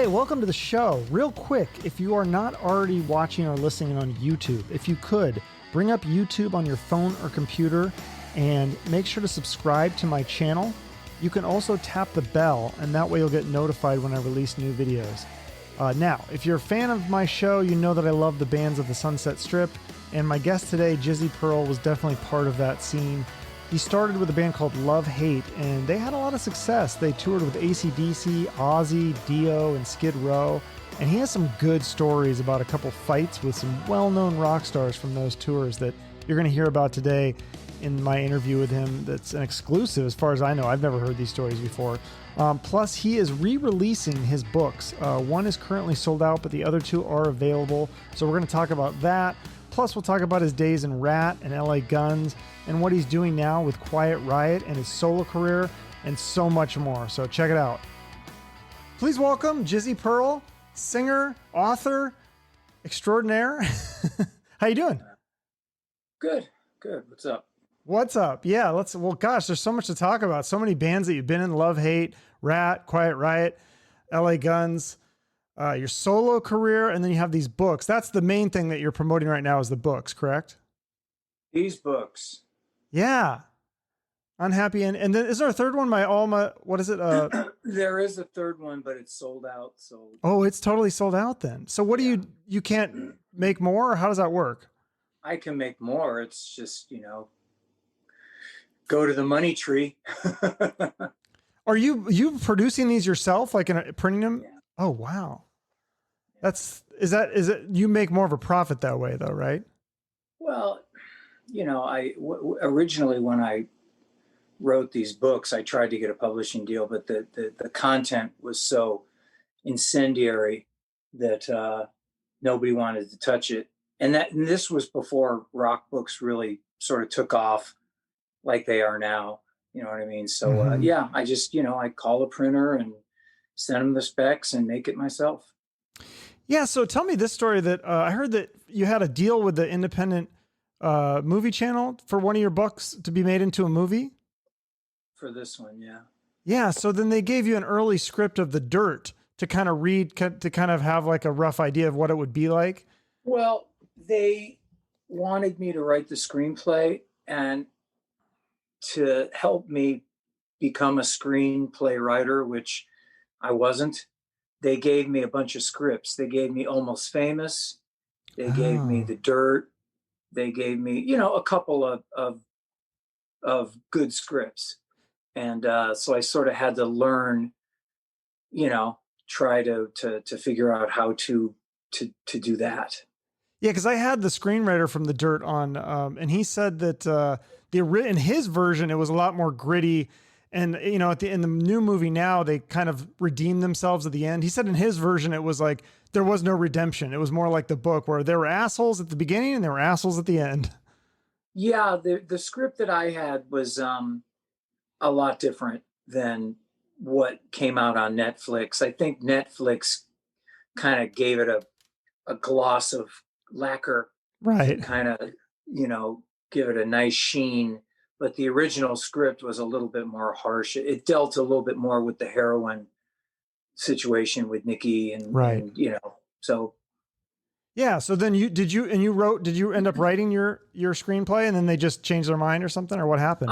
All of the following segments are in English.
Hey, welcome to the show. Real quick, if you are not already watching or listening on YouTube, if you could, bring up YouTube on your phone or computer and make sure to subscribe to my channel. You can also tap the bell, and that way you'll get notified when I release new videos. Now, if you're a fan of my show, you know that I love the bands of the Sunset Strip, and my guest today, Jizzy Pearl, was definitely part of that scene. He started with a band called Love Hate, and they had a lot of success. They toured with AC/DC, Ozzy, Dio, and Skid Row, and he has some good stories about a couple fights with some well-known rock stars from those tours that you're going to hear about today in my interview with him. That's an exclusive as far as I know. I've never heard these stories before. Plus, he is re-releasing his books. One is currently sold out, but the other two are available, so we're going to talk about that. Plus, we'll talk about his days in Ratt and LA Guns and what he's doing now with Quiet Riot and his solo career and so much more. So check it out. Please welcome Jizzy Pearl, singer, author, extraordinaire. How you doing? Good. What's up? What's up? Yeah, well, gosh, there's so much to talk about. So many bands that you've been in: Love Hate, Ratt, Quiet Riot, LA Guns. Your solo career, and then you have these books. That's the main thing that you're promoting right now is the books, correct? These books. Yeah. Unhappy. And then is there a third one? What is it? There is a third one, but it's sold out. So. Oh, it's totally sold out then. So what do you can't make more, or how does that work? I can make more. It's just, go to the money tree. Are you producing these yourself, like printing them? Yeah. Oh, wow. Is it you make more of a profit that way though, right? Well, originally when I wrote these books, I tried to get a publishing deal, but the content was so incendiary that nobody wanted to touch it. And this was before rock books really sort of took off like they are now. You know what I mean? So I just, I call a printer and send them the specs and make it myself. Yeah. So tell me this story that I heard that you had a deal with the independent movie channel for one of your books to be made into a movie. For this one. Yeah. Yeah. So then they gave you an early script of The Dirt to kind of read, to kind of have like a rough idea of what it would be like. Well, they wanted me to write the screenplay, and to help me become a screenplay writer, which I wasn't. They gave me a bunch of scripts. They gave me Almost Famous. They gave me The Dirt. They gave me, a couple of good scripts. And so I sort of had to learn, try to figure out how to do that. Yeah, because I had the screenwriter from The Dirt on, and he said that in his version it was a lot more gritty, and in the new movie now they kind of redeemed themselves at the end. He said in his version it was like there was no redemption. It was more like the book where there were assholes at the beginning and there were assholes at the end. Yeah, the script that I had was a lot different than what came out on Netflix. I think Netflix kind of gave it a gloss of lacquer, right? Kind of, give it a nice sheen. But the original script was a little bit more harsh. It dealt a little bit more with the heroin situation with Nikki and, right. So. Yeah. So then did you end up writing your screenplay and then they just changed their mind or something, or what happened?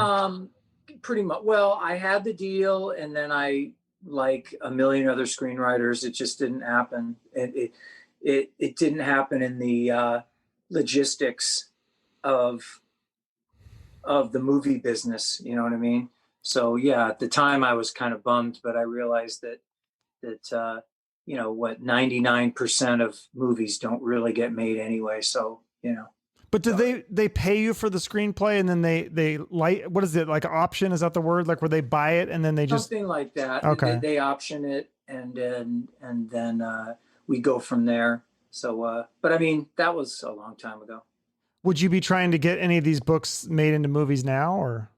Pretty much. Well, I had the deal, and then I, like a million other screenwriters, it just didn't happen. It didn't happen in the logistics of the movie business. You know what I mean? So yeah, at the time I was kind of bummed, but I realized that 99% of movies don't really get made anyway. So, But did they pay you for the screenplay and then they what is it, like option? Is that the word? Like where they buy it and then they just something like that. Okay. They option it and then we go from there. So, but I mean, that was a long time ago. Would you be trying to get any of these books made into movies now, or?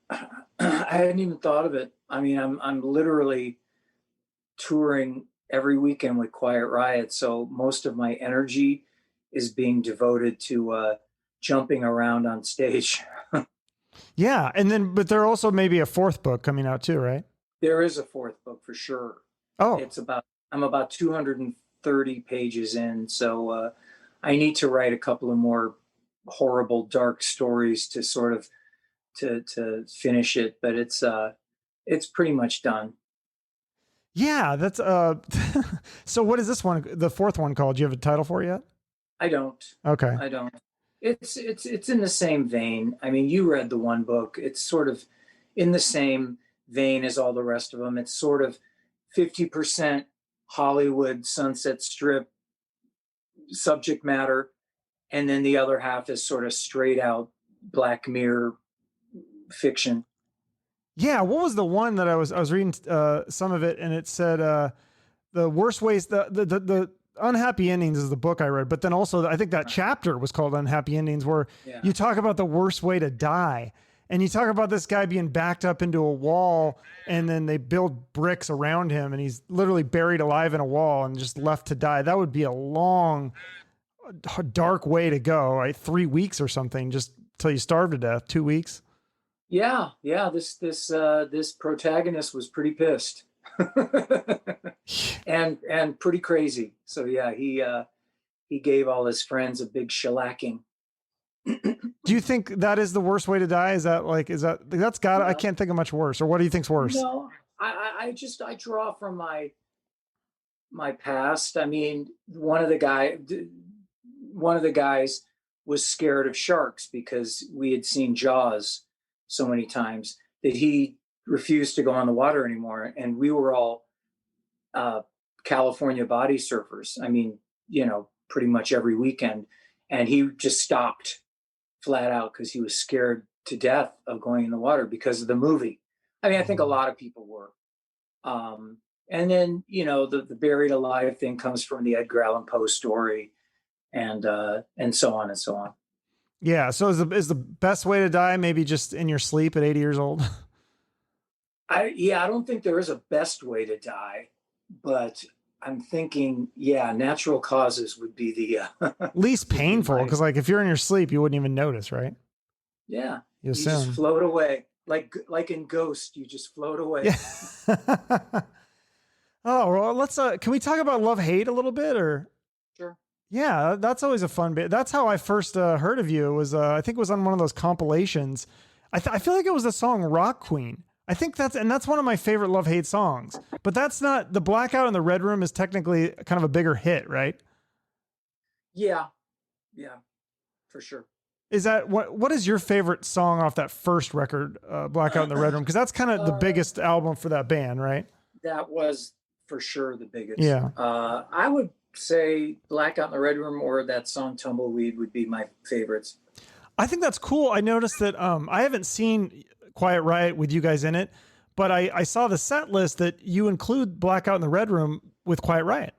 I hadn't even thought of it. I mean, I'm literally touring every weekend with Quiet Riot. So most of my energy is being devoted to jumping around on stage. Yeah. And then, but there also may be a fourth book coming out too, right? There is a fourth book for sure. Oh, I'm about 230 pages in, so I need to write a couple of more horrible, dark stories to sort of to finish it, but it's pretty much done. yeah. That's so what is this one, the fourth one called? Do you have a title for it yet? I don't. Okay. I don't. It's in the same vein. I mean, you read the one book. It's sort of in the same vein as all the rest of them. It's sort of 50% Hollywood Sunset Strip subject matter, and then the other half is sort of straight out Black Mirror fiction. Yeah, what was the one that I was reading some of it, and it said the worst ways, the unhappy endings is the book I read, but then also I think that chapter was called Unhappy Endings, where you talk about the worst way to die. And you talk about this guy being backed up into a wall, and then they build bricks around him, and he's literally buried alive in a wall and just left to die. That would be a long, dark way to go, right? 3 weeks or something, just till you starve to death. 2 weeks. Yeah, yeah. This protagonist was pretty pissed, and pretty crazy. So yeah, he gave all his friends a big shellacking. Do you think that is the worst way to die? Is that's got, I can't think of much worse. Or what do you think's worse? No, I draw from my past. I mean, one of the guys was scared of sharks because we had seen Jaws so many times that he refused to go on the water anymore. And we were all California body surfers. I mean, pretty much every weekend. And he just stopped flat out because he was scared to death of going in the water because of the movie. I mean, I think a lot of people were. And then, the buried alive thing comes from the Edgar Allan Poe story, and so on and so on. Yeah. So is the best way to die maybe just in your sleep at 80 years old? I don't think there is a best way to die, but I'm thinking, natural causes would be the least painful, because like if you're in your sleep, you wouldn't even notice, right? Yeah, you just float away, like in Ghost. You just float away. Yeah. Oh, well, let's can we talk about love hate a little bit, or? Sure. Yeah, that's always a fun bit. That's how I first heard of you. It was I think it was on one of those compilations. I feel like it was the song Rock Queen. I think that's one of my favorite love hate songs. But that's not, the Blackout in the Red Room is technically kind of a bigger hit, right? Yeah, for sure. Is that what is your favorite song off that first record, Blackout in the Red Room? Because that's kind of the biggest album for that band, right? That was for sure the biggest. Yeah. I would say Blackout in the Red Room or that song Tumbleweed would be my favorites. I think that's cool. I noticed that I haven't seen Quiet Riot with you guys in it, but I saw the set list that you include Blackout in the Red Room with Quiet Riot.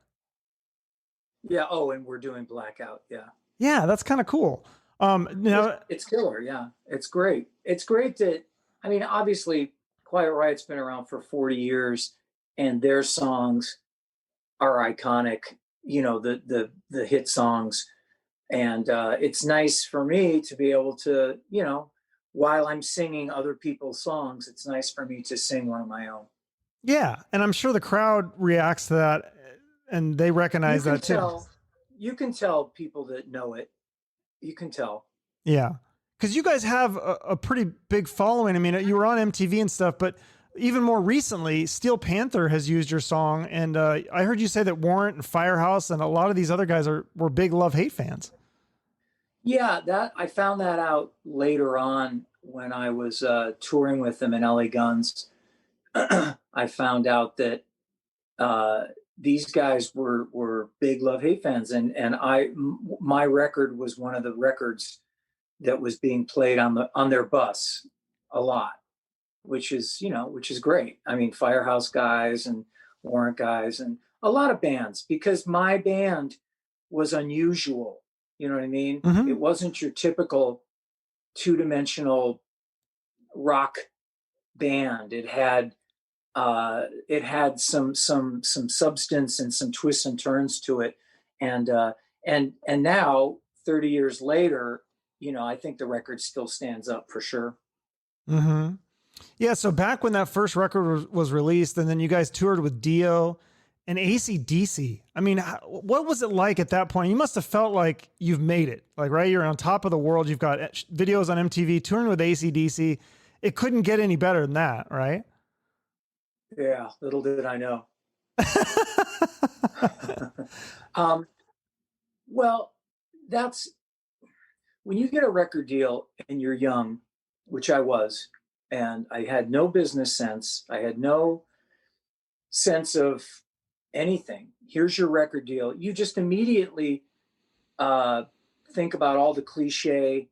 Yeah. Oh, and we're doing Blackout. Yeah. Yeah, that's kind of cool. Now it's killer. Yeah, it's great. It's great that, I mean, obviously Quiet Riot's been around for 40 years and their songs are iconic, the hit songs. And it's nice for me to be able to, while I'm singing other people's songs, it's nice for me to sing one of my own. Yeah. And I'm sure the crowd reacts to that and they recognize that too. You can tell people that know it. You can tell. Yeah. Because you guys have a pretty big following. I mean, you were on MTV and stuff, but even more recently, Steel Panther has used your song. And I heard you say that Warrant and Firehouse and a lot of these other guys were big Love Hate fans. Yeah, that I found that out later on when I was touring with them in LA Guns. I found out that these guys were big Love Hate fans, and my record was one of the records that was being played on their bus a lot, which is great. I mean, Firehouse guys and Warrant guys and a lot of bands, because my band was unusual. You know what I mean? Mm-hmm. It wasn't your typical two-dimensional rock band. It had some substance and some twists and turns to it. And now 30 years later, I think the record still stands up for sure. Mm-hmm. Yeah. So back when that first record was released, and then you guys toured with Dio, and AC/DC. I mean, what was it like at that point? You must have felt like you've made it. Like, right, you're on top of the world. You've got videos on MTV, touring with AC/DC. It couldn't get any better than that, right? Yeah, little did I know. Well, that's when you get a record deal and you're young, which I was, and I had no business sense. I had no sense of anything. Here's your record deal. You just immediately think about all the cliche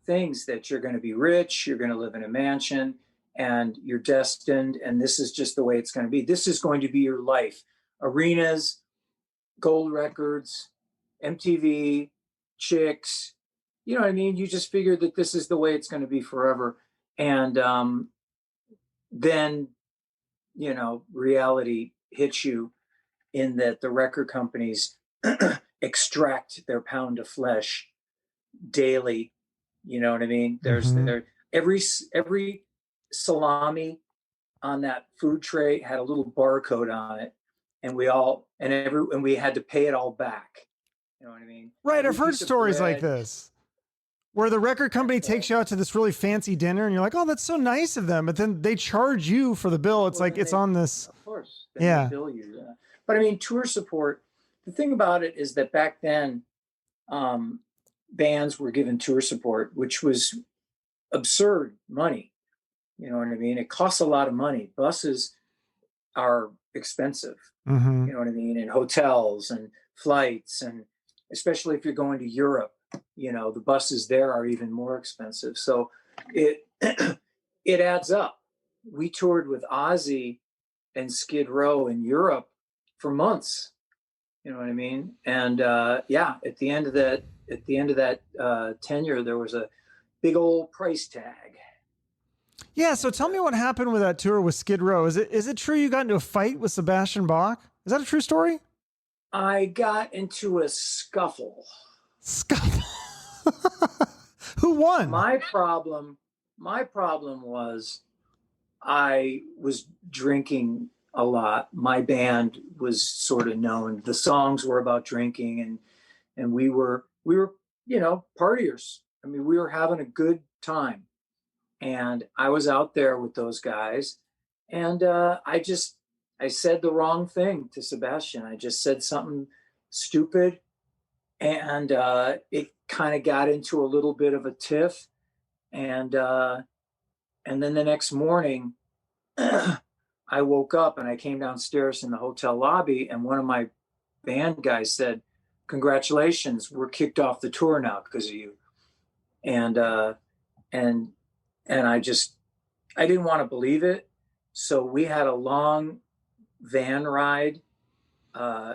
things that you're going to be rich, you're going to live in a mansion, and you're destined, and this is just the way it's going to be. This is going to be your life. Arenas, gold records, MTV, chicks, you know what I mean? You just figure that this is the way it's going to be forever. And then, you know, reality hits you in that the record companies extract their pound of flesh daily. You know what I mean? There's every salami on that food tray had a little barcode on it, and we had to pay it all back. You know what I mean? Right. I've heard stories like this where the record company takes you out to this really fancy dinner and you're like, oh, that's so nice of them. But then they charge you for the bill. It's it's on this. Of course. Yeah. They bill you. Yeah. But I mean, tour support, the thing about it is that back then, bands were given tour support, which was absurd money. You know what I mean? It costs a lot of money. Buses are expensive. Mm-hmm. You know what I mean? And hotels and flights, and especially if you're going to Europe, you know, the buses there are even more expensive. So it it adds up. We toured with Ozzy and Skid Row in Europe for months. You know what I mean? And yeah, at the end of that tenure, there was a big old price tag. Yeah. So tell me what happened with that tour with Skid Row. Is it true you got into a fight with Sebastian Bach? Is that a true story? I got into a scuffle. Scuffle. Who won? My problem was I was drinking a lot. My band was sort of known. The songs were about drinking, and we were, you know, partiers. I mean, we were having a good time. And I was out there with those guys, and I said the wrong thing to Sebastian. I just said something stupid, and it kind of got into a little bit of a tiff. And then the next morning, I woke up and I came downstairs in the hotel lobby, and one of my band guys said, "Congratulations, we're kicked off the tour now because of you." And I didn't want to believe it. So we had a long van ride.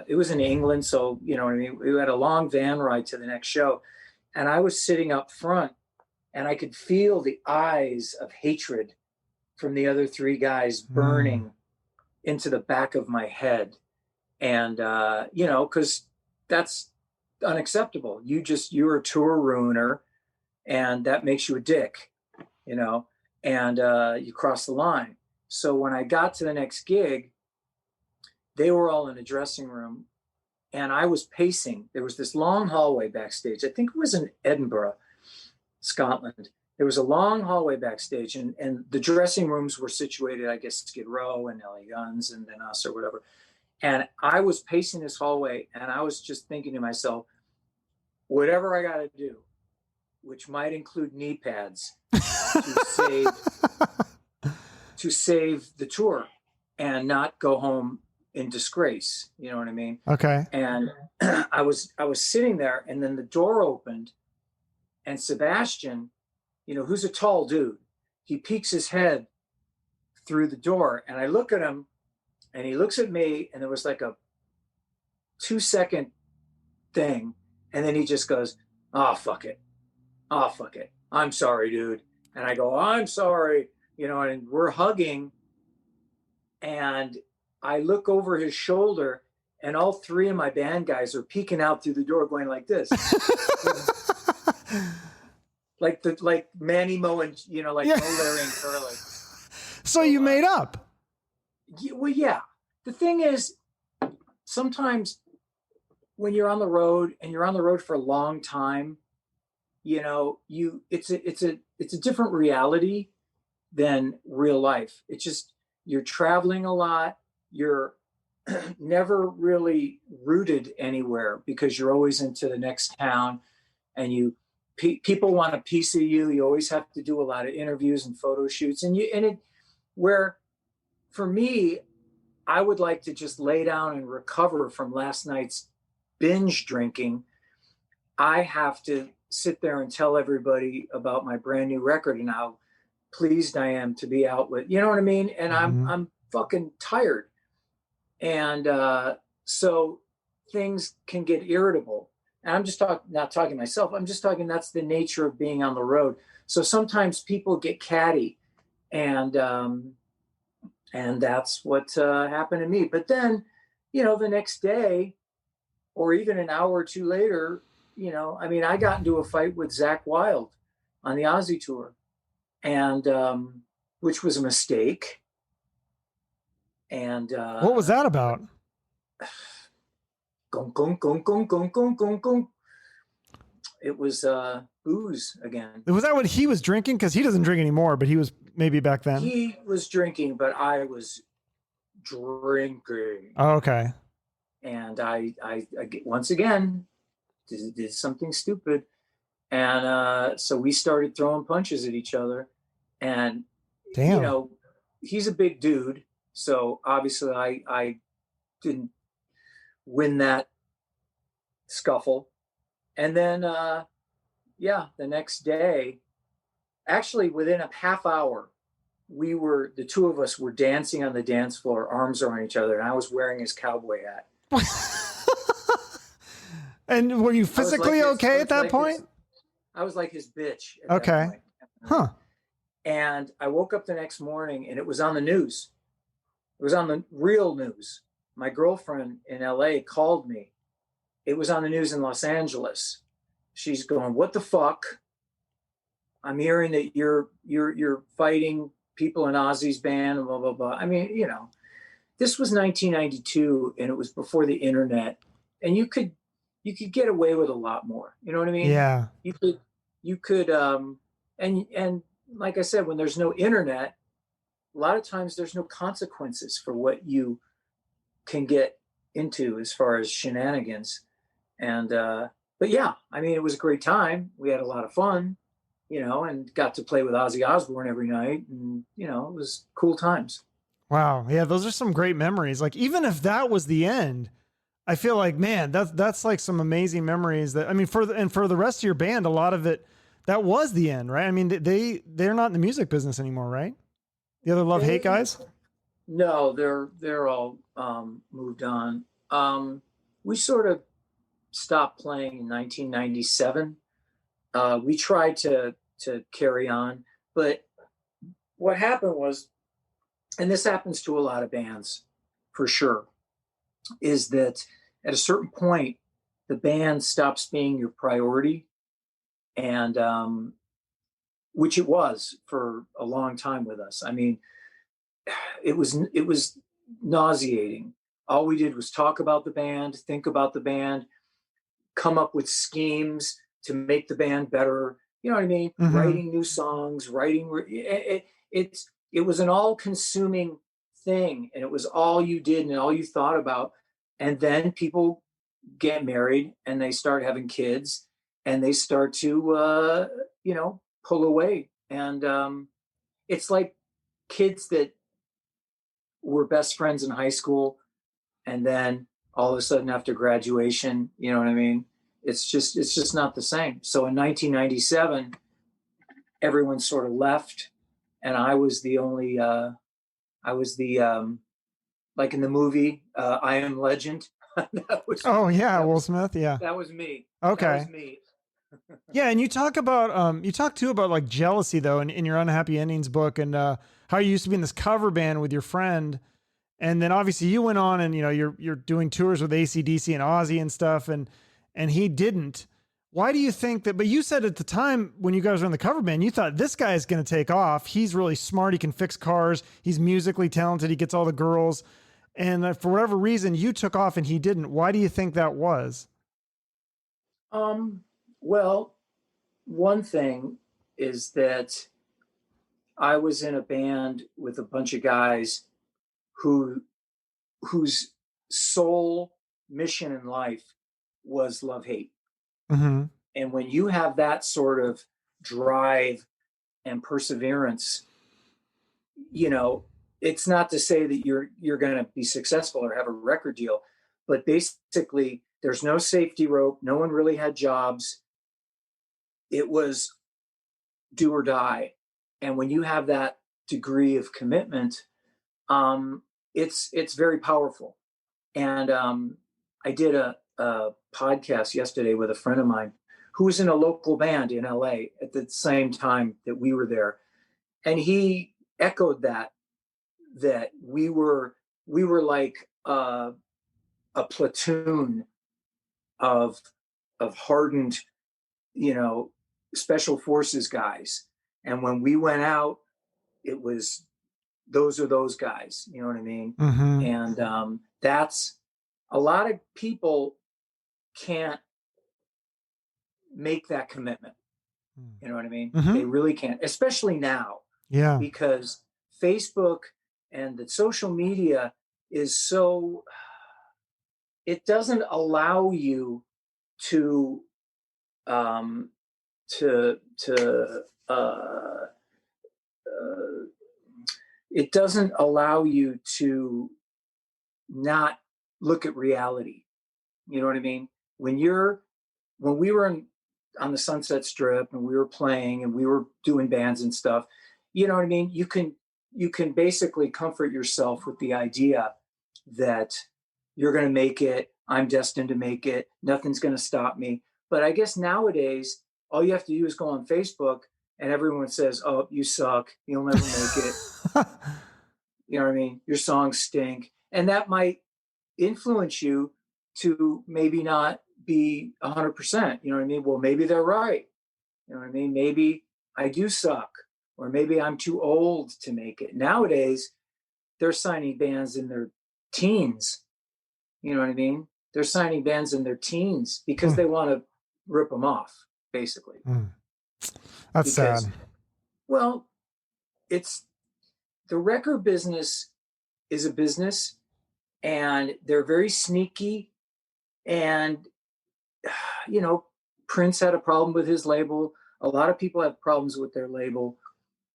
It was in England, so, you know what I mean? We had a long van ride to the next show. And I was sitting up front, and I could feel the eyes of hatred from the other three guys burning into the back of my head. And, you know, because that's unacceptable. You're a tour ruiner, and that makes you a dick, you know, and you cross the line. So when I got to the next gig, they were all in a dressing room, and I was pacing. There was this long hallway backstage. I think it was in Edinburgh, Scotland. There was a long hallway backstage, and the dressing rooms were situated, I guess, Skid Row and LA Guns and then us or whatever. And I was pacing this hallway, and I was just thinking to myself, whatever I got to do, which might include knee pads to save the tour and not go home in disgrace. You know what I mean? Okay. And I was sitting there, and then the door opened, and Sebastian, you know, who's a tall dude, he peeks his head through the door, and I look at him, and he looks at me, and there was like a 2-second thing, and then he just goes, "Oh, fuck it. Oh, fuck it. I'm sorry, dude." And I go, "I'm sorry," you know, and we're hugging, and I look over his shoulder, and all three of my band guys are peeking out through the door going like this. like Manny Mo and, you know, like Mo, Larry, and Curly. So you made up. Well, yeah. The thing is, sometimes when you're on the road and you're on the road for a long time, you know, it's a different reality than real life. It's just, you're traveling a lot. You're never really rooted anywhere because you're always into the next town, and people want a piece of you. You always have to do a lot of interviews and photo shoots, where for me, I would like to just lay down and recover from last night's binge drinking. I have to sit there and tell everybody about my brand new record and how pleased I am to be out with, you know what I mean? And I'm fucking tired. And so things can get irritable. And I'm just not talking myself. I'm just talking, that's the nature of being on the road. So sometimes people get catty, and that's what happened to me. But then, you know, the next day or even an hour or two later, you know, I mean, I got into a fight with Zakk Wylde on the Ozzy tour, and which was a mistake. And what was that about? Gong, gong, gong, gong, gong, gong, gong, gong. It was booze again. Was that what he was drinking? Because he doesn't drink anymore, but he was maybe back then. He was drinking, but I was drinking. Oh, okay. And I once again did something stupid, and so we started throwing punches at each other. And damn, you know, he's a big dude, so obviously I didn't win that scuffle. And then the next day, actually within a half hour, the two of us were dancing on the dance floor, arms around each other, and I was wearing his cowboy hat. And were you physically okay at that point? I was like his bitch. Okay. Huh. And I woke up the next morning and it was on the news. It was on the real news. My girlfriend in LA called me. It was on the news in Los Angeles. She's going, "What the fuck? I'm hearing that you're fighting people in Ozzy's band and blah, blah, blah." I mean, you know, this was 1992 and it was before the internet, and you could get away with a lot more. You know what I mean? Yeah. You could and like I said, when there's no internet, a lot of times there's no consequences for what you can get into as far as shenanigans. And but yeah, I mean, it was a great time. We had a lot of fun, you know, and got to play with Ozzy Osbourne every night, and you know, it was cool times. Wow. Yeah, those are some great memories. Like, even if that was the end, I feel like, man, that's like some amazing memories that, I mean, for the rest of your band, a lot of it, that was the end, right? I mean, they're not in the music business anymore, right? The other Love Hate guys? No, they're all moved on. We sort of stopped playing in 1997. We tried to carry on, but what happened was, and this happens to a lot of bands for sure, is that at a certain point, the band stops being your priority, and which it was for a long time with us. I mean, it was nauseating. All we did was talk about the band, think about the band, come up with schemes to make the band better. You know what I mean? Mm-hmm. Writing new songs, it was an all-consuming thing, and it was all you did and all you thought about. And then people get married and they start having kids and they start to pull away. And it's like kids that were best friends in high school, and then all of a sudden after graduation, you know what I mean? It's just not the same. So in 1997, everyone sort of left, and I was the only like in the movie I Am Legend. Will Smith. Yeah, that was me. Okay, that was me. Yeah, and you talk too about like jealousy though in your Unhappy Endings book, and how you used to be in this cover band with your friend, and then obviously you went on and you're doing tours with AC/DC and Ozzy and stuff, and he didn't. Why do you think that? But you said at the time when you guys were in the cover band, you thought this guy is going to take off. He's really smart. He can fix cars. He's musically talented. He gets all the girls. And for whatever reason, you took off and he didn't. Why do you think that was? Well, one thing is that I was in a band with a bunch of guys whose sole mission in life was love hate. Mm-hmm. And when you have that sort of drive and perseverance, you know, it's not to say that you're going to be successful or have a record deal, but basically there's no safety rope. No one really had jobs. It was do or die. And when you have that degree of commitment, it's very powerful. And I did a podcast yesterday with a friend of mine who was in a local band in LA at the same time that we were there, and he echoed that we were like a platoon of hardened, you know, special forces guys, and when we went out, it was those are those guys, you know what I mean? Mm-hmm. And that's a lot of people can't make that commitment. You know what I mean? Mm-hmm. They really can't, especially now. Yeah. Because Facebook and the social media is so, it doesn't allow you to um uh it doesn't allow you to not look at reality. You know what I mean? When we were on the Sunset Strip and we were playing and we were doing bands and stuff, you know what I mean? You can basically comfort yourself with the idea that you're going to make it. I'm destined to make it. Nothing's going to stop me. But I guess nowadays, all you have to do is go on Facebook and everyone says, "Oh, you suck. You'll never make it." You know what I mean? Your songs stink. And that might influence you to maybe not be 100%. You know what I mean? Well, maybe they're right. You know what I mean? Maybe I do suck, or maybe I'm too old to make it. Nowadays, they're signing bands in their teens. You know what I mean? They're signing bands in their teens because they want to rip them off, basically. That's because, sad. Well, it's the record business is a business, and they're very sneaky. And, you know, Prince had a problem with his label. A lot of people have problems with their label.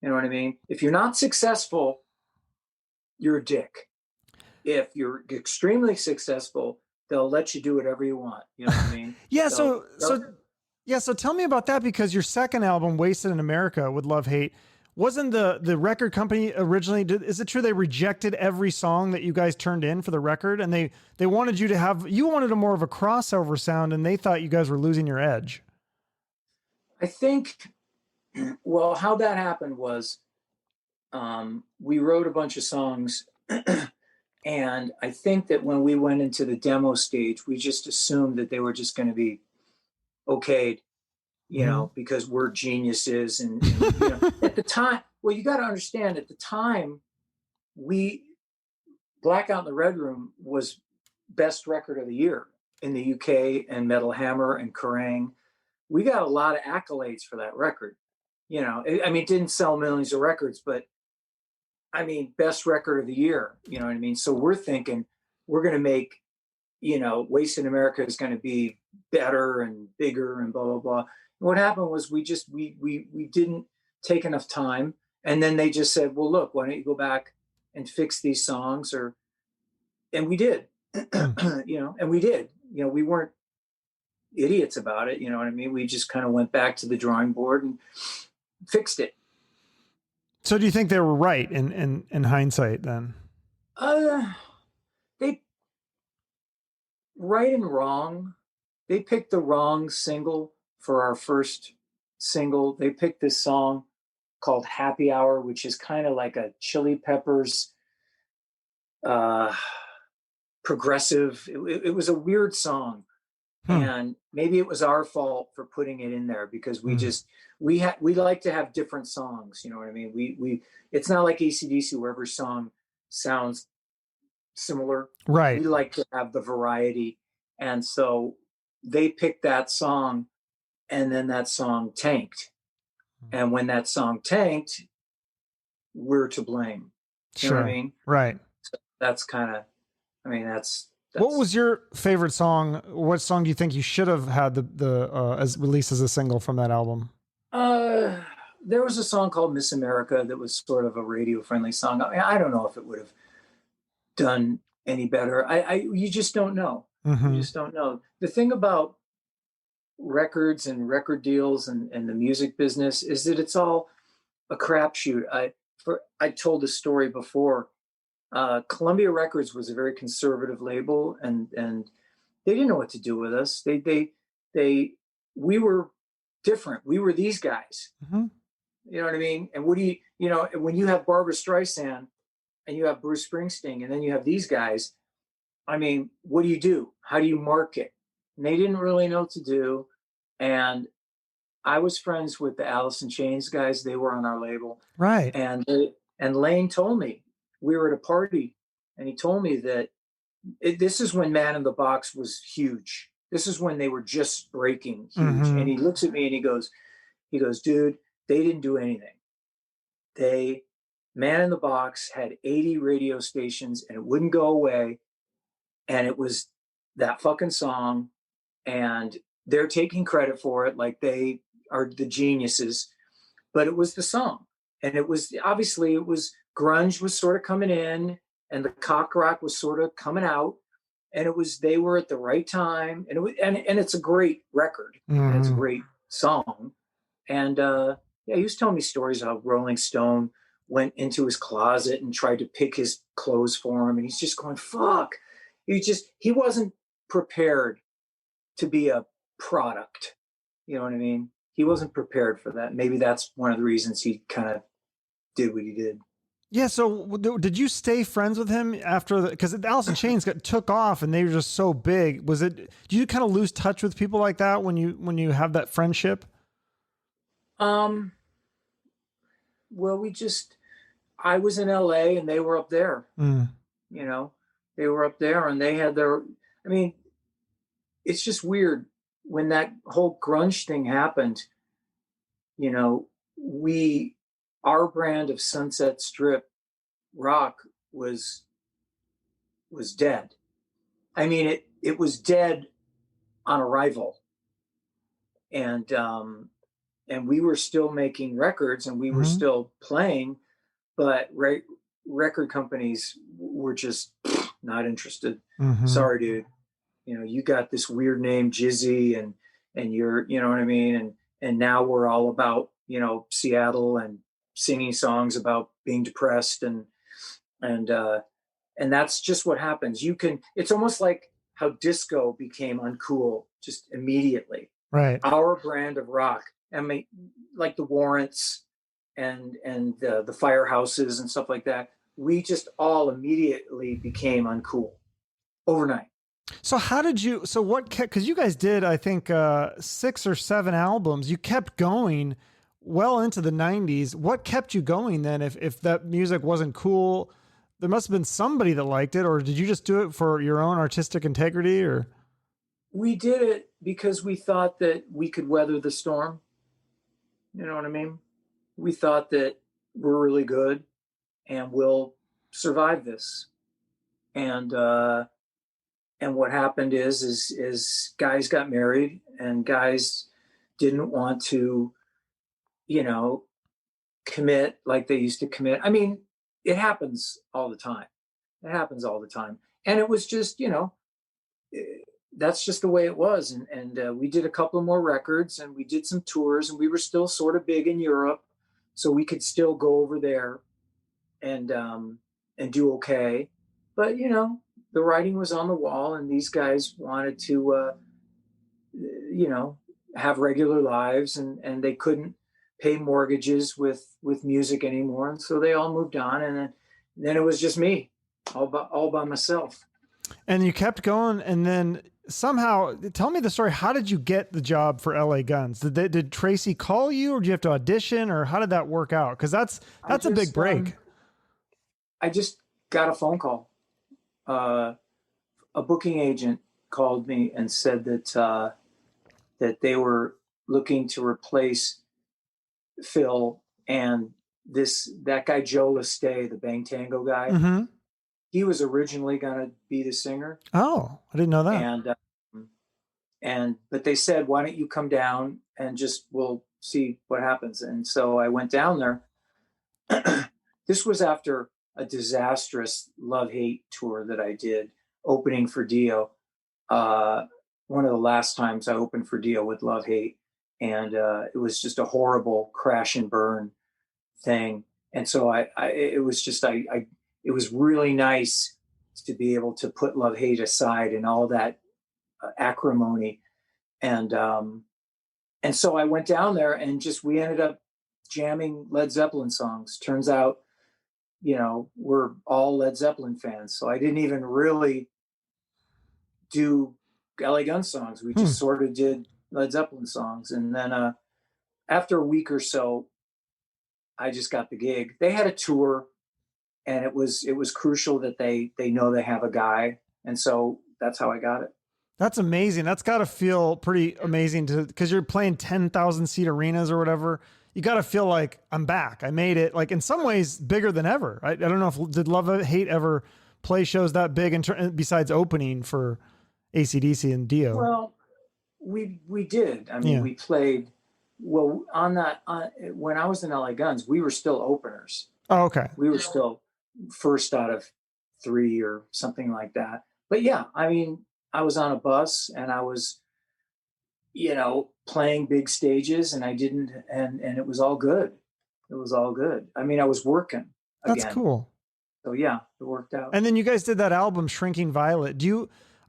You know what I mean? If you're not successful, you're a dick. If you're extremely successful, they'll let you do whatever you want. You know what I mean? Yeah. So tell me about that, because your second album, Wasted in America with Love Hate, wasn't the record company originally, is it true they rejected every song that you guys turned in for the record, and they wanted you to have, you wanted a more of a crossover sound, and they thought you guys were losing your edge? I think, well, how that happened was, we wrote a bunch of songs and I think that when we went into the demo stage, we just assumed that they were just going to be okayed, you know, because we're geniuses. And you know, at the time, well, you got to understand, at the time, Blackout in the Red Room was best record of the year in the UK, and Metal Hammer and Kerrang. We got a lot of accolades for that record. You know, I mean, it didn't sell millions of records, but I mean, best record of the year. You know what I mean? So we're thinking we're going to make, you know, Wasted in America is going to be better and bigger and blah, blah, blah. And what happened was we didn't take enough time. And then they just said, well, look, why don't you go back and fix these songs? And we did, you know, and we did, you know, we weren't idiots about it. You know what I mean? We just kind of went back to the drawing board and fixed it. So do you think they were right in hindsight then? They right and wrong. They picked the wrong single for our first single. They picked this song called Happy Hour, which is kind of like a Chili Peppers progressive. It was a weird song. And maybe it was our fault for putting it in there, because we like to have different songs. You know what I mean? We it's not like AC/DC where every song sounds similar. Right. We like to have the variety. And so they picked that song, and then that song tanked. And when that song tanked, we're to blame. You know what I mean? Right. So that's kind of, I mean, that's what was your favorite song? What song do you think you should have had the as released as a single from that album? There was a song called Miss America that was sort of a radio friendly song. I mean, I don't know if it would have done any better. You just don't know. Mm-hmm. You just don't know. The thing about records and record deals and the music business is that it's all a crapshoot. I told this story before. Columbia Records was a very conservative label, and they didn't know what to do with us. We were different. We were these guys. Mm-hmm. You know what I mean? And what do you know, when you have Barbra Streisand and you have Bruce Springsteen and then you have these guys, I mean, what do? How do you market? And they didn't really know what to do. And I was friends with the Alice in Chains guys. They were on our label. Right. And Layne told me, we were at a party, and he told me that this is when Man in the Box was huge. This is when they were just breaking huge. Mm-hmm. And he looks at me and he goes, dude, they didn't do anything. Man in the Box had 80 radio stations and it wouldn't go away. And it was that fucking song. And they're taking credit for it, like they are the geniuses. But it was the song. And it was, obviously, it was, grunge was sort of coming in and the cock rock was sort of coming out. And they were at the right time. And it's a great record. Mm-hmm. And it's a great song. And he was telling me stories of how Rolling Stone went into his closet and tried to pick his clothes for him. And he's just going, fuck. He wasn't prepared to be a product. You know what I mean? He wasn't prepared for that. Maybe that's one of the reasons he kind of did what he did. Yeah. So did you stay friends with him after because Alice in Chains took off and they were just so big? Do you kind of lose touch with people like that when you have that friendship? Well, I was in LA and they were up there. You know, they were up there and they had it's just weird when that whole grunge thing happened. You know, our brand of Sunset Strip rock was dead. I mean, it was dead on arrival. And we were still making records and we were still playing, but record companies were just not interested. Sorry, dude. You know, you got this weird name, Jizzy, and you're, you know what I mean? And now we're all about, you know, Seattle and singing songs about being depressed and that's just what happens. It's almost like how disco became uncool just immediately. Right. Our brand of rock, I mean, like the Warrants and the Firehouses and stuff like that, we just all immediately became uncool overnight. So because you guys did, I think, 6 or 7 albums, you kept going well into the 90s. What kept you going then? If that music wasn't cool, there must've been somebody that liked it, or did you just do it for your own artistic integrity? Or we did it because we thought that we could weather the storm. You know what I mean? We thought that we're really good and we'll survive this. And what happened is guys got married and guys didn't want to, you know, commit like they used to commit. I mean, it happens all the time. And it was just, you know, that's just the way it was. And we did a couple more records and we did some tours and we were still sort of big in Europe. So we could still go over there and do okay. But, you know, the writing was on the wall and these guys wanted to, you know, have regular lives and they couldn't pay mortgages with music anymore. And so they all moved on. And then it was just me all by myself. And you kept going. And then somehow tell me the story. How did you get the job for LA Guns? Did Tracy call you or did you have to audition or how did that work out? Cause that's a big break. I just got a phone call. a booking agent called me and said that they were looking to replace Phil, and that guy Joe Lestay, the Bang Tango guy. Mm-hmm. He was originally going to be the singer. Oh, I didn't know that. But they said, why don't you come down and we'll see what happens. And so I went down there. This was after a disastrous love-hate tour that I did, opening for Dio. One of the last times I opened for Dio with Love Hate. And it was just a horrible crash and burn thing. And so it was really nice to be able to put Love Hate aside and all that acrimony. And so I went down there and we ended up jamming Led Zeppelin songs. Turns out, we're all Led Zeppelin fans. So I didn't even really do LA Gun songs. We just sort of did Led Zeppelin songs. And then after a week or so, I just got the gig. They had a tour, and it was crucial that they know they have a guy. And so that's how I got it. That's amazing. That's got to feel pretty amazing because you're playing 10,000 seat arenas or whatever. You got to feel like I'm back. I made it. Like in some ways bigger than ever. I don't know did Love Hate ever play shows that big besides opening for AC/DC and Dio? Well, we did. I mean, we played, when I was in LA Guns, we were still openers. Oh, okay. We were still first out of 3 or something like that. But yeah, I mean, I was on a bus and I was, playing big stages, and and it was all good. It was all good. I mean, I was working again. That's cool. So yeah, it worked out. And then you guys did that album, Shrinking Violet.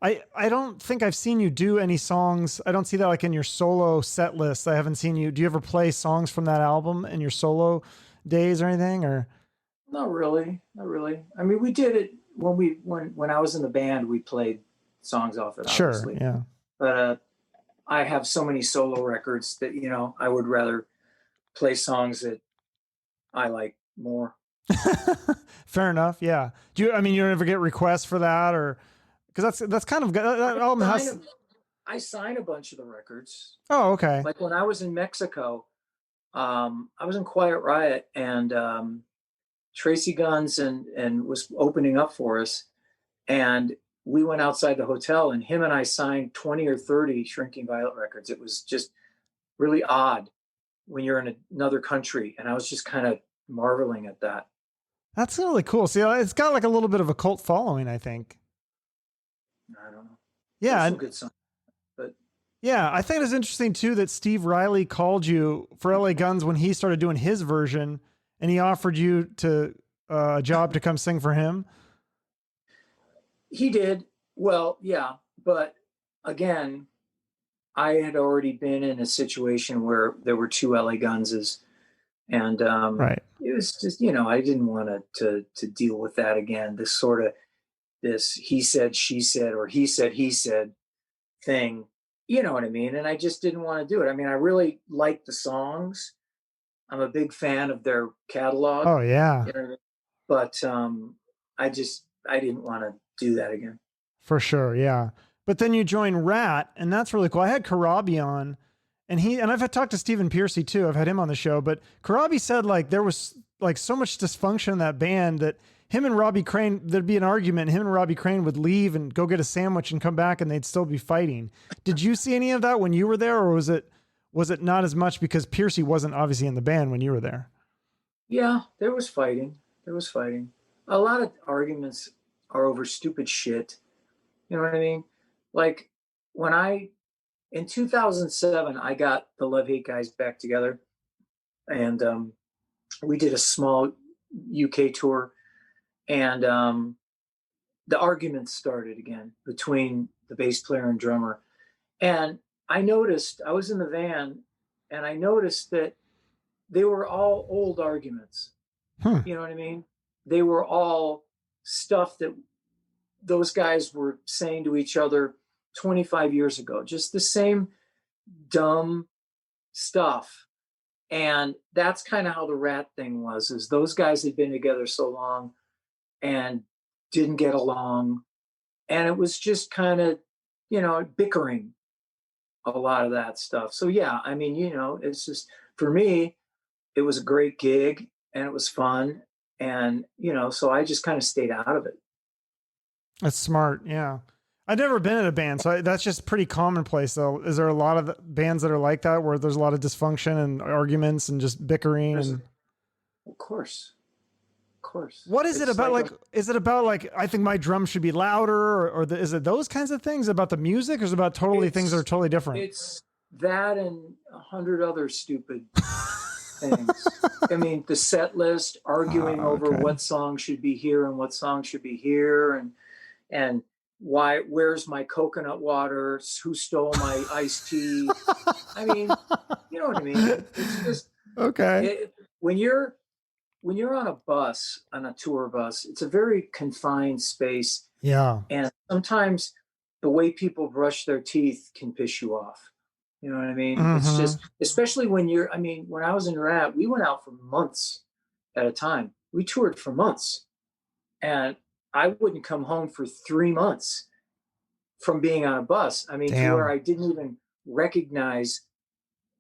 I don't think I've seen you do any songs. I don't see that like in your solo set list. I haven't seen you. Do you ever play songs from that album in your solo days or anything, or? Not really. I mean, we did it when I was in the band, we played songs off it, obviously. Sure, yeah. But I have so many solo records that, I would rather play songs that I like more. Fair enough. Yeah. You don't ever get requests for that, or because that's kind of good. I signed a bunch of the records. Oh, okay. Like when I was in Mexico, I was in Quiet Riot, and Tracy Guns and was opening up for us, and we went outside the hotel, and him and I signed 20 or 30 Shrinking Violet records. It was just really odd when you're in another country, and I was just kind of marveling at that. That's really cool. See, it's got like a little bit of a cult following, I think. I don't know. Yeah, some good songs, but yeah, I think it's interesting too that Steve Riley called you for LA Guns when he started doing his version, and he offered you to a job to come sing for him. He did. Well, yeah, but again, I had already been in a situation where there were two LA Gunses, and right. It was just, I didn't want to deal with that again. This he said, she said, or he said thing. You know what I mean? And I just didn't want to do it. I mean, I really like the songs. I'm a big fan of their catalog. Oh yeah. But I didn't want to do that again. For sure, yeah. But then you join Ratt, and that's really cool. I had Karabi on, and I've talked to Stephen Piercy too. I've had him on the show, but Karabi said like there was like so much dysfunction in that band that him and Robbie Crane, there'd be an argument. Him and Robbie Crane would leave and go get a sandwich and come back, and they'd still be fighting. Did you see any of that when you were there, or was it not as much because Piercy wasn't obviously in the band when you were there? Yeah, there was fighting. A lot of arguments are over stupid shit. You know what I mean? Like in 2007, I got the Love Hate guys back together, and we did a small UK tour, and the arguments started again between the bass player and drummer. And I was in the van, and I noticed that they were all old arguments. You know what I mean? They were all stuff that those guys were saying to each other 25 years ago, just the same dumb stuff. And that's kind of how the Ratt thing was, is those guys had been together so long and didn't get along. and it was just kind of, bickering, a lot of that stuff. So yeah, I mean, it's just, for me, it was a great gig and it was fun. And, so I just kind of stayed out of it. That's smart. Yeah. I've never been in a band, so that's just pretty commonplace though. Is there a lot of bands that are like that where there's a lot of dysfunction and arguments and just bickering? And Of course. Of course. what is it about? Like, is it about like, I think my drum should be louder, is it those kinds of things about the music, or is it about things that are totally different? It's that and 100 other stupid things. I mean, the set list, arguing over what song should be here and what song should be here, and where's my coconut water? Who stole my iced tea? I mean, you know what I mean? It's just when you're on a bus, on a tour bus, it's a very confined space. Yeah. And sometimes the way people brush their teeth can piss you off. You know what I mean? It's just, especially when when I was in Ratt, we went out for months at a time. We toured for months. And I wouldn't come home for 3 months from being on a bus. I mean, to where I didn't even recognize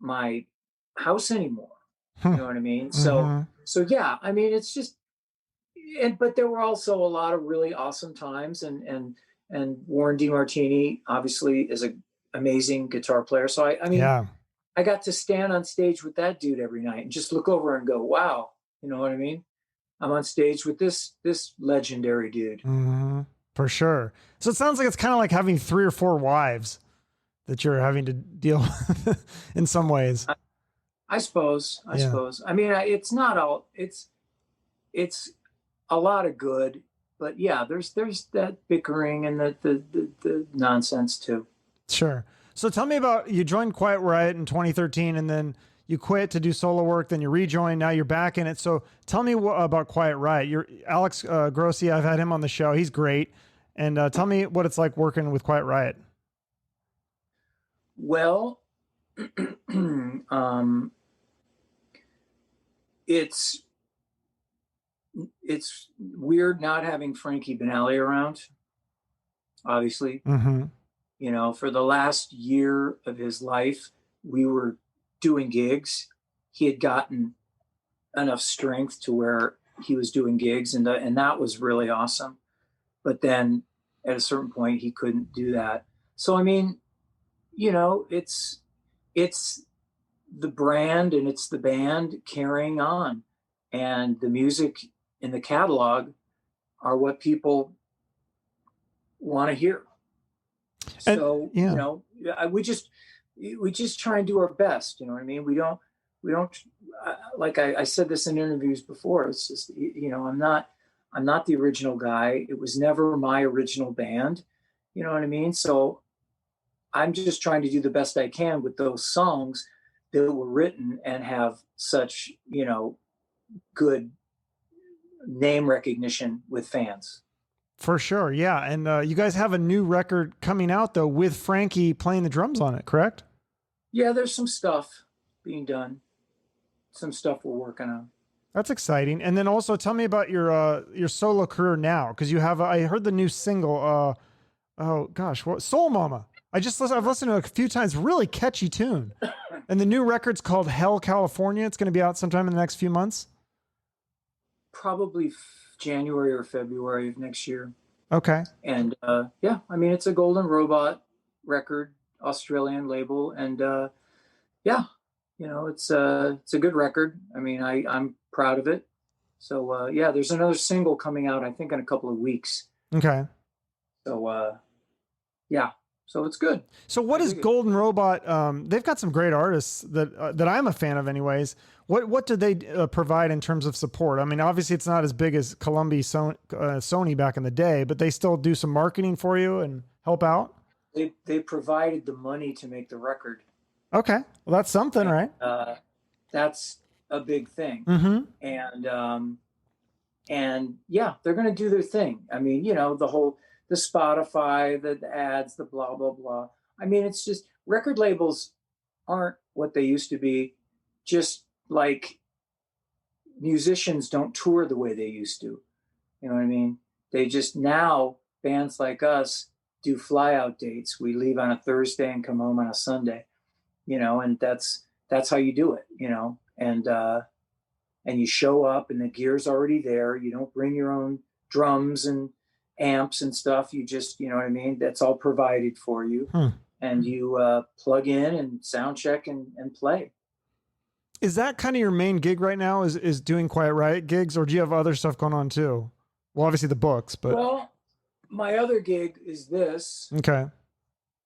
my house anymore. You know what I mean? So yeah, I mean, it's just, but there were also a lot of really awesome times, and Warren DeMartini obviously is an amazing guitar player. So I got to stand on stage with that dude every night and just look over and go, wow, you know what I mean? I'm on stage with this legendary dude. For sure. So it sounds like it's kind of like having 3 or 4 wives that you're having to deal with in some ways. I suppose. I mean, it's not all. It's a lot of good, but yeah, there's that bickering and the nonsense too. Sure. So tell me about, you joined Quiet Riot in 2013, and then you quit to do solo work. Then you rejoined. Now you're back in it. So tell me about Quiet Riot. You're Alex Grossi. I've had him on the show. He's great. And tell me what it's like working with Quiet Riot. Well, it's weird not having Frankie Benali around, obviously. For the last year of his life, we were doing gigs. He had gotten enough strength to where he was doing gigs, and that was really awesome. But then at a certain point, he couldn't do that. So, I mean, it's the brand and it's the band carrying on, and the music in the catalog are what people want to hear. So, we just try and do our best. You know what I mean? We don't like I said this in interviews before. It's just, I'm not the original guy. It was never my original band. You know what I mean? So I'm just trying to do the best I can with those songs that were written and have such, good name recognition with fans. For sure. Yeah. And you guys have a new record coming out though, with Frankie playing the drums on it, correct? Yeah, there's some stuff being done. Some stuff we're working on. That's exciting. And then also tell me about your solo career now. Cause you have, I heard the new single, what Soul Mama. I've listened to it a few times, really catchy tune. And the new record's called Hell, California. It's going to be out sometime in the next few months. Probably January or February of next year. Okay. And yeah, I mean, it's a Golden Robot record, Australian label, and yeah, it's a good record. I mean, I'm proud of it. So yeah, there's another single coming out, I think, in a couple of weeks. Okay. So yeah, so it's good. So what is Golden Robot? They've got some great artists that I'm a fan of, anyways. What do they provide in terms of support? I mean, obviously it's not as big as Columbia, Sony back in the day, but they still do some marketing for you and help out. They provided the money to make the record. Okay, well that's something, right? That's a big thing. Mm-hmm. And yeah, they're going to do their thing. I mean, the Spotify, the ads, the blah blah blah. I mean, it's just, record labels aren't what they used to be. Just like musicians don't tour the way they used to. You know what I mean? They just, now bands like us do fly out dates. We leave on a Thursday and come home on a Sunday, and that's how you do it, and you show up and the gear's already there. You don't bring your own drums and amps and stuff. You just, you know what I mean? That's all provided for you. And you plug in and sound check and play. Is that kind of your main gig right now, is doing Quiet Riot gigs, or do you have other stuff going on too? Well, obviously the books, but. Well, my other gig is this. Okay.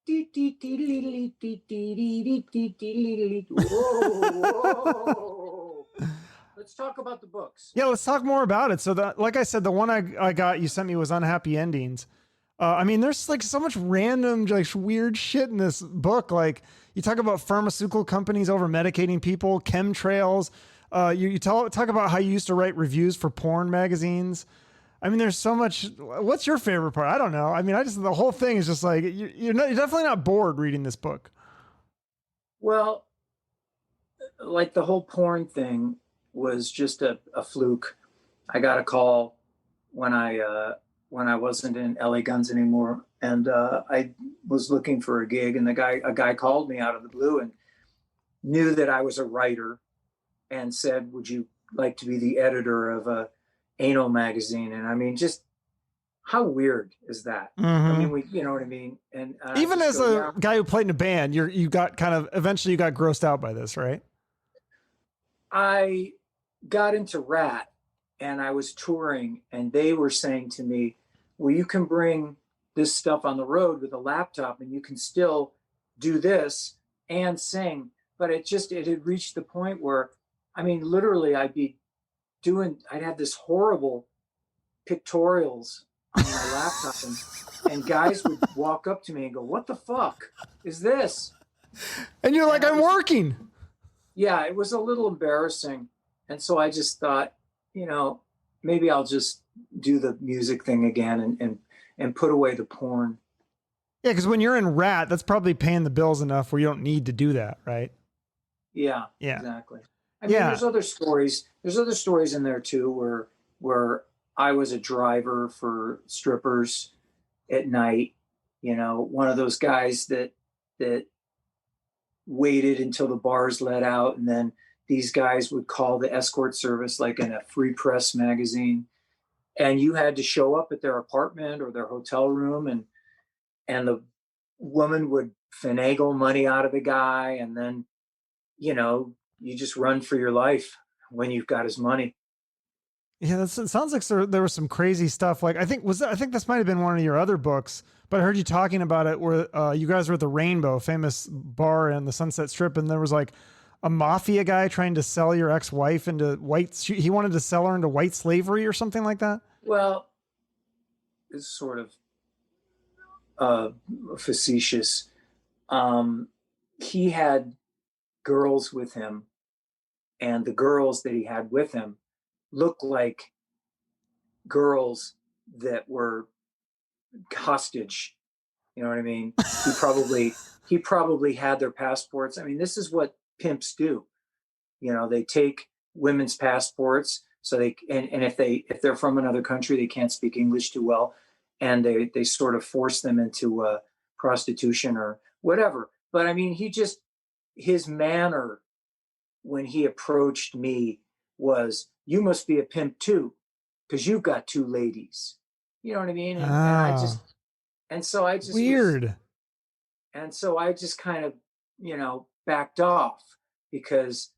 Whoa. Let's talk about the books. Yeah, let's talk more about it. So like I said, the one I got, you sent me, was Unhappy Endings. I mean, there's like so much random, like weird shit in this book. Like you talk about pharmaceutical companies over medicating people, chemtrails. You talk about how you used to write reviews for porn magazines. I mean, there's so much. What's your favorite part? I don't know. I mean, the whole thing is just like, you're definitely not bored reading this book. Well, like the whole porn thing was just a fluke. I got a call when I wasn't in LA Guns anymore, and I was looking for a gig, and a guy called me out of the blue and knew that I was a writer and said, "Would you like to be the editor of a anal magazine?" And I mean, just how weird is that? I mean, you know what I mean? And even as a guy who played in a band, you got eventually you got grossed out by this, right? I got into Ratt, and I was touring, and they were saying to me, well, you can bring this stuff on the road with a laptop and you can still do this and sing. But it had reached the point where, I mean, literally I'd have this horrible pictorials on my laptop, and guys would walk up to me and go, what the fuck is this? And you're like, I'm working. Yeah, it was a little embarrassing. And so I just thought, maybe I'll just do the music thing again and put away the porn. Yeah, because when you're in Ratt, that's probably paying the bills enough where you don't need to do that, right? Yeah, exactly. I mean, there's other stories. There's other stories in there too, where I was a driver for strippers at night. One of those guys that waited until the bars let out, and then these guys would call the escort service, like in a free press magazine, and you had to show up at their apartment or their hotel room, and the woman would finagle money out of the guy, and then you just run for your life when you've got his money. Yeah, it sounds like there was some crazy stuff. Like I think this might have been one of your other books, but I heard you talking about it where you guys were at the Rainbow, famous bar in the Sunset Strip, and there was like a mafia guy trying to sell your ex-wife into he wanted to sell her into white slavery or something like that. Well, it's sort of facetious. He had girls with him, and the girls that he had with him looked like girls that were hostage. You know what I mean? He probably had their passports. I mean, this is what pimps do. They take women's passports, so if they're from another country, they can't speak English too well, and they sort of force them into prostitution or whatever. But I mean, his manner when he approached me was, you must be a pimp too, because you've got two ladies. You know what I mean? And so I just weird. And so I just kind of, backed off, because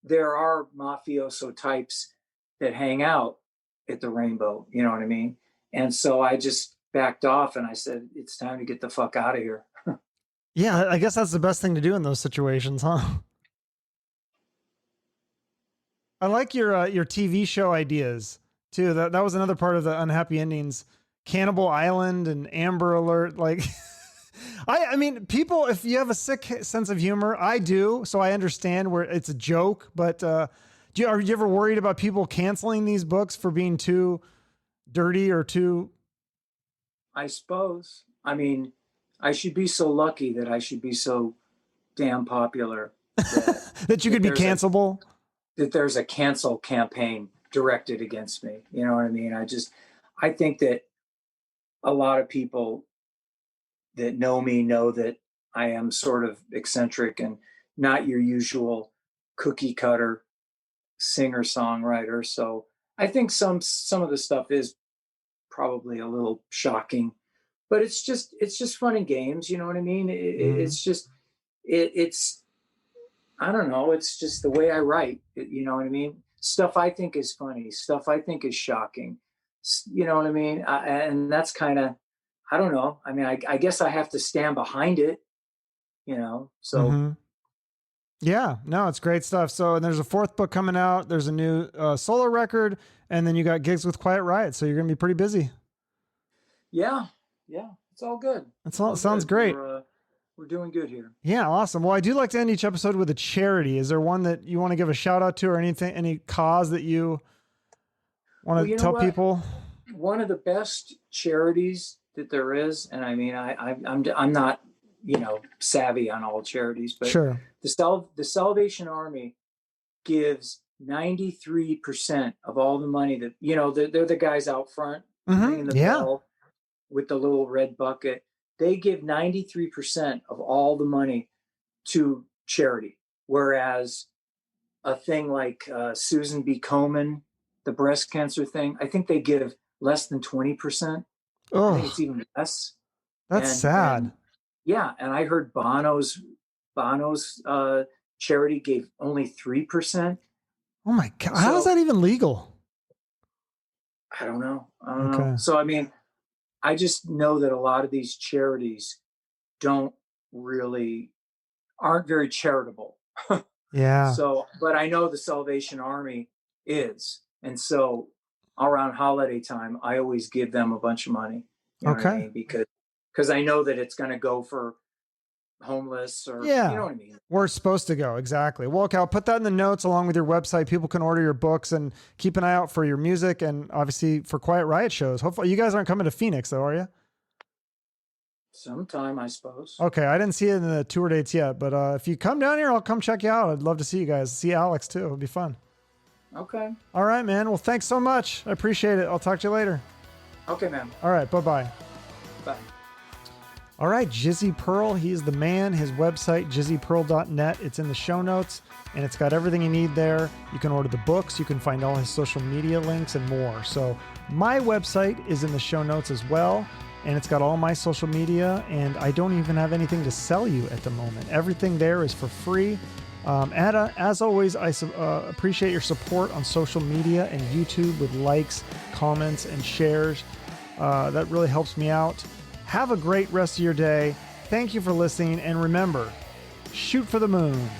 there are mafioso types that hang out at the Rainbow. You know what I mean? And so I just backed off, and I said, it's time to get the fuck out of here. Yeah, I guess that's the best thing to do in those situations, huh? I like your TV show ideas too. That was another part of the Unhappy Endings. Cannibal Island and Amber Alert. Like, I mean, people, if you have a sick sense of humor, I do, so I understand where it's a joke. But are you ever worried about people canceling these books for being too dirty or too? I suppose. I mean, I should be so lucky that I should be so damn popular that you could be cancelable. That there's a cancel campaign directed against me. You know what I mean? I think that a lot of people that know me know that I am sort of eccentric and not your usual cookie cutter singer songwriter. So I think some of the stuff is probably a little shocking, but it's just fun and games. You know what I mean? It's just it's I don't know. It's just the way I write. You know what I mean? Stuff I think is funny, stuff I think is shocking. You know what I mean? And that's kind of, I don't know. I mean, I guess I have to stand behind it, you know? So, Yeah, no, it's great stuff. So, and there's a fourth book coming out. There's a new solo record, and then you got gigs with Quiet Riot. So you're going to be pretty busy. yeah, it's all good. Sounds great. We're doing good here. Yeah, awesome. Well, I do like to end each episode with a charity. Is there one that you want to give a shout out to, or anything, any cause that you want to tell people? One of the best charities that there is, and I mean, I'm not, you know, savvy on all charities, but sure. The Salvation Army gives 93% of all the money that, you know, they're the guys out front ringing the bell with the little red bucket. They give 93% of all the money to charity, whereas a thing like Susan B. Komen, the breast cancer thing, I think they give less than 20%. Oh, I think it's even less. That's sad. And I heard Bono's charity gave only 3%. Oh my God. How is that even legal? I don't know. So, I mean, I just know that a lot of these charities aren't very charitable. Yeah. So, but I know the Salvation Army is. And so around holiday time, I always give them a bunch of money. You know what I mean? Because I know that it's going to go for homeless or, you know what I mean? Where it's supposed to go. Exactly. Well, okay, I'll put that in the notes along with your website. People can order your books, and keep an eye out for your music, and obviously for Quiet Riot shows. Hopefully you guys aren't coming to Phoenix though, are you? Sometime, I suppose. Okay. I didn't see it in the tour dates yet, but if you come down here, I'll come check you out. I'd love to see you guys. See Alex too. It'd be fun. Okay. All right, man. Well, thanks so much. I appreciate it. I'll talk to you later. Okay, man. All right. Bye-bye. Bye. All right, Jizzy Pearl, he is the man. His website, jizzypearl.net. It's in the show notes, and it's got everything you need there. You can order the books. You can find all his social media links and more. So my website is in the show notes as well, and it's got all my social media, and I don't even have anything to sell you at the moment. Everything there is for free. As always, I appreciate your support on social media and YouTube with likes, comments, and shares. That really helps me out. Have a great rest of your day. Thank you for listening. And remember, shoot for the moon.